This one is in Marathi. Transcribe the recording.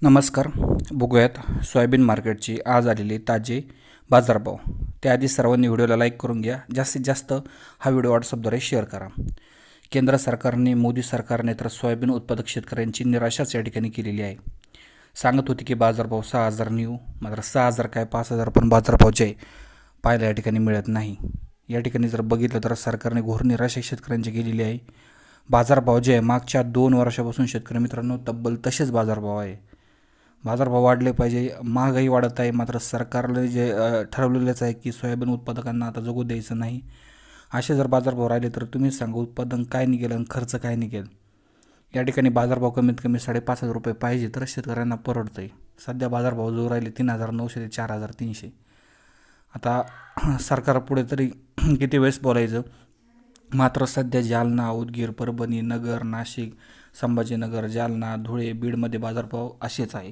नमस्कार. बघूयात सोयाबीन मार्केटची आज आलेली ताजे बाजारभाव. त्याआधी सर्वांनी व्हिडिओला लाईक करून घ्या. जास्तीत जास्त हा व्हिडिओ व्हॉट्सअपद्वारे शेअर करा. केंद्र सरकारने, मोदी सरकारने तर सोयाबीन उत्पादक शेतकऱ्यांची निराशाच या ठिकाणी केलेली आहे. सांगत होती की बाजारभाव 6,000 नेऊ, मात्र 6,000 काय 5,000 पण बाजारभाव जे पाहायला या ठिकाणी मिळत नाही. या ठिकाणी जर बघितलं तर सरकारने घोर निराशा शेतकऱ्यांची केलेली आहे. बाजारभाव जे आहे मागच्या 2 वर्षापासून शेतकरी मित्रांनो तब्बल तसेच बाजारभाव आहे. बाजारभाव वाढले पाहिजे, महागाई वाढत आहे, मात्र सरकारने जे ठरवलेलंच आहे की सोयाबीन उत्पादकांना आता जगू द्यायचं नाही. असे जर बाजारभाव राहिले तर तुम्ही सांगा उत्पादन काय निघेल आणि खर्च काय निघेल. या ठिकाणी बाजारभाव कमीत कमी 5,500 रुपये पाहिजे तर शेतकऱ्यांना परवडतं आहे. सध्या बाजारभाव जो राहिले 3,900 ते 4,300. आता सरकारपुढे तरी किती वेळेस बोलायचं. मात्र सध्या जालना, उदगीर, परभणी, नगर, नाशिक, संभाजीनगर, जालना, धुळे, बीडमध्ये बाजारभाव असेच आहे.